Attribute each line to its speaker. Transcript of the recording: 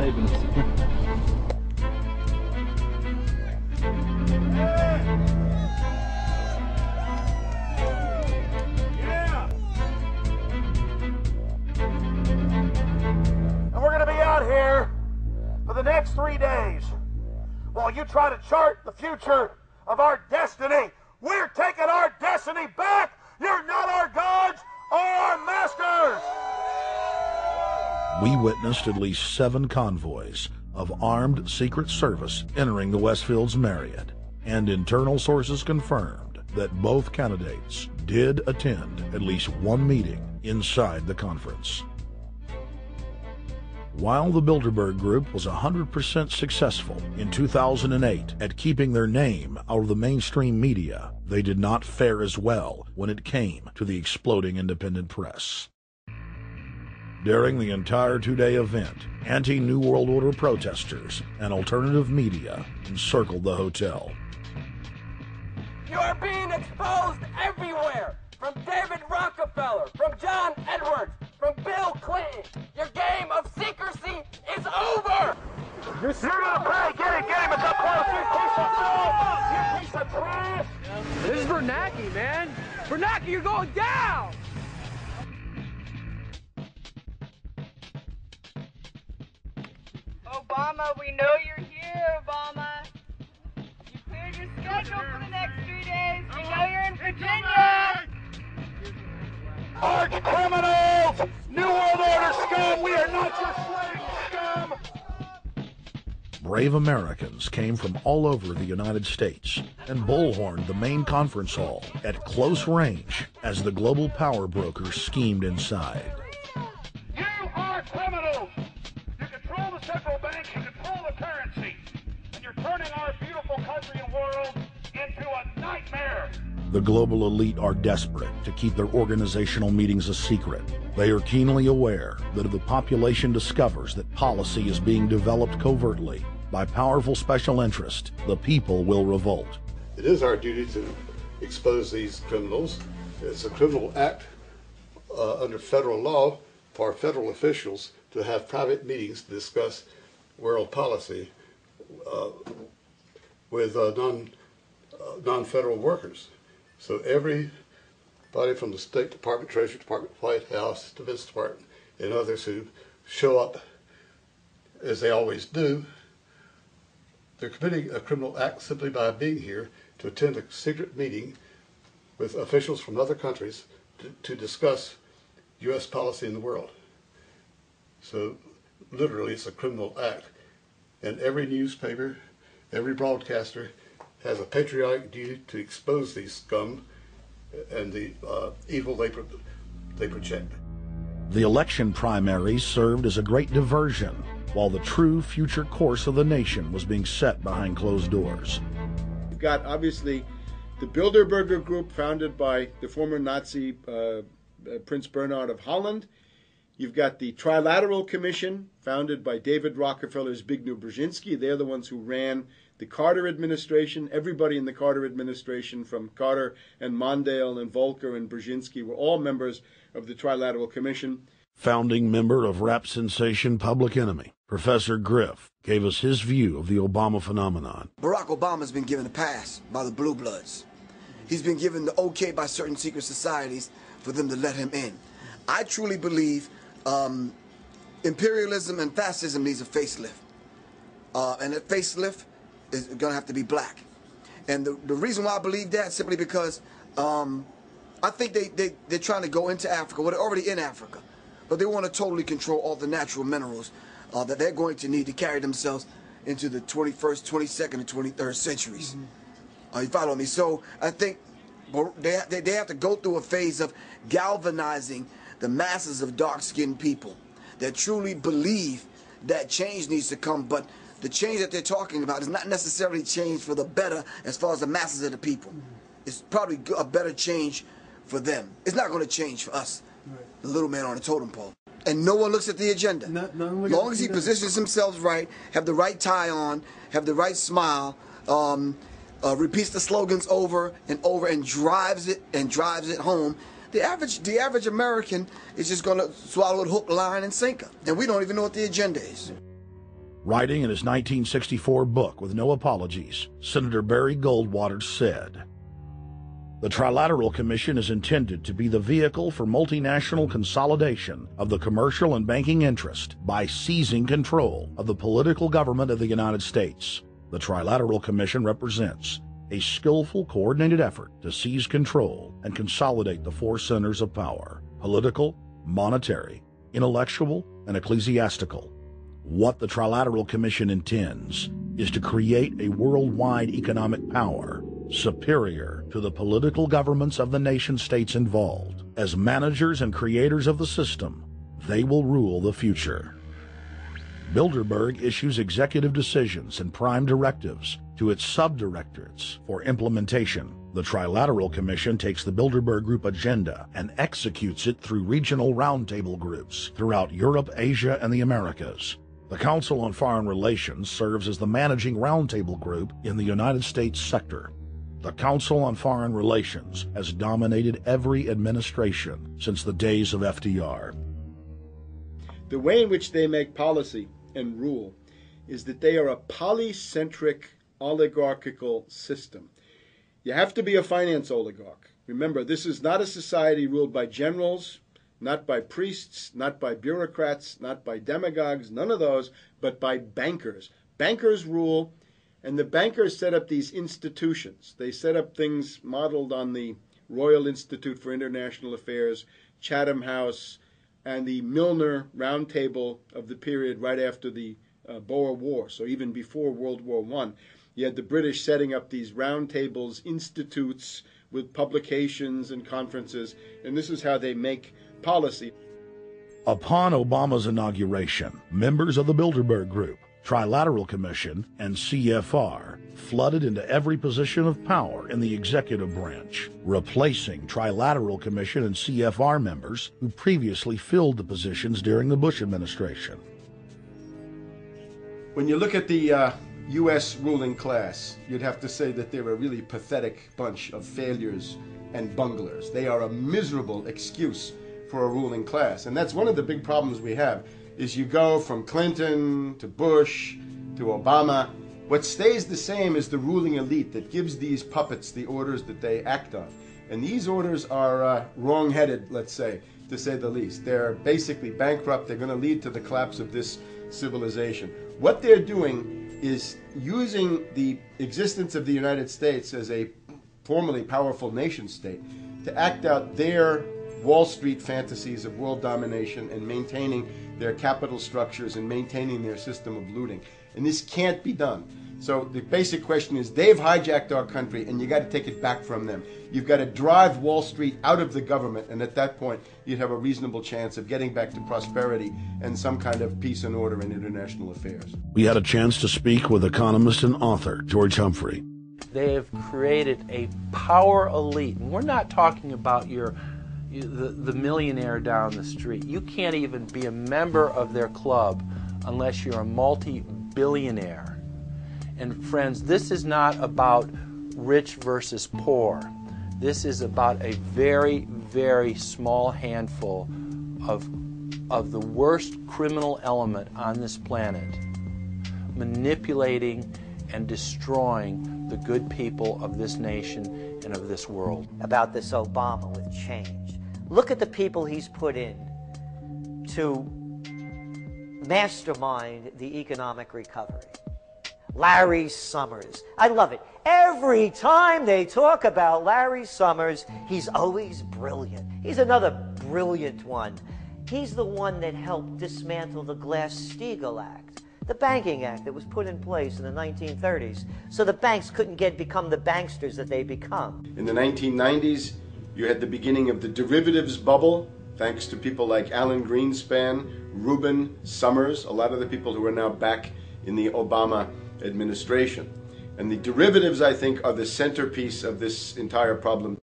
Speaker 1: taping us.
Speaker 2: And we're going to be out here for the next 3 days while you try to chart the future of our destiny. We're taking our destiny back. You're not our gods or our masters.
Speaker 3: We witnessed at least 7 convoys of armed Secret Service entering the Westfield's Marriott, and internal sources confirmed that both candidates did attend at least one meeting inside the conference. While the Bilderberg Group was 100% successful in 2008 at keeping their name out of the mainstream media, they did not fare as well when it came to the exploding independent press. During the entire 2-day event, anti-New World Order protesters and alternative media encircled the hotel.
Speaker 4: You are being exposed everywhere! From David Rockefeller, from John Edwards, from Bill Clinton. Your game of secrecy is over!
Speaker 2: You're gonna pay! Get him! It's up close! You piece of filth! You piece of trash!
Speaker 4: This is Bernanke, man! Bernanke, you're going down!
Speaker 5: Obama, we know you're here, Obama. You cleared your schedule for the next 3 days. We know you're in Virginia.
Speaker 2: Arch criminals! New World Order scum! We are not your slave scum!
Speaker 3: Brave Americans came from all over the United States and bullhorned the main conference hall at close range as the global power brokers schemed inside.
Speaker 2: You are criminals! You control the central bank, you control the currency, and you're turning our beautiful country and world into a nightmare!
Speaker 3: The global elite are desperate to keep their organizational meetings a secret. They are keenly aware that if the population discovers that policy is being developed covertly by powerful special interest, the people will revolt.
Speaker 6: It is our duty to expose these criminals. It's a criminal act under federal law for federal officials to have private meetings to discuss world policy with non-federal workers. So everybody from the State Department, Treasury Department, White House, Defense Department, and others who show up, as they always do, they're committing a criminal act simply by being here to attend a secret meeting with officials from other countries to discuss U.S. policy in the world. So literally it's a criminal act. And every newspaper, every broadcaster has a patriotic duty to expose these scum and the evil they project.
Speaker 3: The election primaries served as a great diversion, while the true future course of the nation was being set behind closed doors.
Speaker 7: You've got, obviously, the Bilderberger Group, founded by the former Nazi Prince Bernhard of Holland. You've got the Trilateral Commission, founded by David Rockefeller's Zbigniew Brzezinski. They're the ones who ran the Carter administration. Everybody in the Carter administration, from Carter and Mondale and Volcker and Brzezinski, were all members of the Trilateral Commission.
Speaker 3: Founding member of rap sensation Public Enemy, Professor Griff, gave us his view of the Obama phenomenon.
Speaker 8: Barack Obama's been given a pass by the Blue Bloods. He's been given the okay by certain secret societies for them to let him in. I truly believe imperialism and fascism needs a facelift. And that facelift is going to have to be black. And the reason why I believe that, simply because I think they're trying to go into Africa. Well, they're already in Africa. But they want to totally control all the natural minerals that they're going to need to carry themselves into the 21st, 22nd, and 23rd centuries. You follow me? So I think they have to go through a phase of galvanizing the masses of dark-skinned people that truly believe that change needs to come, but the change that they're talking about is not necessarily change for the better as far as the masses of the people. It's probably a better change for them. It's not going to change for us, the little man on the totem pole. And no one looks at the agenda. As long as he positions himself right, have the right tie on, have the right smile, repeats the slogans over and over and drives it home, the average American is just going to swallow it hook, line, and sinker. And we don't even know what the agenda is.
Speaker 3: Writing in his 1964 book With No Apologies, Senator Barry Goldwater said, "The Trilateral Commission is intended to be the vehicle for multinational consolidation of the commercial and banking interest by seizing control of the political government of the United States. The Trilateral Commission represents a skillful, coordinated effort to seize control and consolidate the four centers of power: political, monetary, intellectual, and ecclesiastical. What the Trilateral Commission intends is to create a worldwide economic power superior to the political governments of the nation-states involved. As managers and creators of the system, they will rule the future." Bilderberg issues executive decisions and prime directives to its subdirectorates for implementation. The Trilateral Commission takes the Bilderberg Group agenda and executes it through regional roundtable groups throughout Europe, Asia, and the Americas. The Council on Foreign Relations serves as the managing roundtable group in the United States sector. The Council on Foreign Relations has dominated every administration since the days of FDR.
Speaker 7: The way in which they make policy and rule is that they are a polycentric oligarchical system. You have to be a finance oligarch. Remember, this is not a society ruled by generals, not by priests, not by bureaucrats, not by demagogues, none of those, but by bankers. Bankers rule, and the bankers set up these institutions. They set up things modeled on the Royal Institute for International Affairs, Chatham House, and the Milner Round Table of the period right after the Boer War, so even before World War I. You had the British setting up these round tables, institutes with publications and conferences, and this is how they make policy.
Speaker 3: Upon Obama's inauguration, members of the Bilderberg Group, Trilateral Commission, and CFR flooded into every position of power in the executive branch, replacing Trilateral Commission and CFR members who previously filled the positions during the Bush administration.
Speaker 7: When you look at the U.S. ruling class, you'd have to say that they're a really pathetic bunch of failures and bunglers. They are a miserable excuse for a ruling class. And that's one of the big problems we have, is you go from Clinton to Bush to Obama. What stays the same is the ruling elite that gives these puppets the orders that they act on. And these orders are wrong-headed, let's say, to say the least. They're basically bankrupt. They're going to lead to the collapse of this civilization. What they're doing is using the existence of the United States as a formerly powerful nation state to act out their Wall Street fantasies of world domination and maintaining their capital structures and maintaining their system of looting. And this can't be done. So the basic question is, they've hijacked our country and you got to take it back from them. You've got to drive Wall Street out of the government, and at that point you'd have a reasonable chance of getting back to prosperity and some kind of peace and order in international affairs.
Speaker 3: We had a chance to speak with economist and author George Humphrey.
Speaker 1: They have created a power elite, and we're not talking about the millionaire down the street. You can't even be a member of their club unless you're a multi-billionaire. And friends, this is not about rich versus poor. This is about a very, very small handful of the worst criminal element on this planet, manipulating and destroying the good people of this nation and of this world.
Speaker 9: About this Obama with change. Look at the people he's put in to mastermind the economic recovery. Larry Summers. I love it. Every time they talk about Larry Summers, he's always brilliant. He's another brilliant one. He's the one that helped dismantle the Glass-Steagall Act, the banking act that was put in place in the 1930s, so the banks couldn't become the banksters that they become.
Speaker 7: In the 1990s, you had the beginning of the derivatives bubble, thanks to people like Alan Greenspan, Rubin, Summers, a lot of the people who are now back in the Obama administration. And the derivatives, I think, are the centerpiece of this entire problem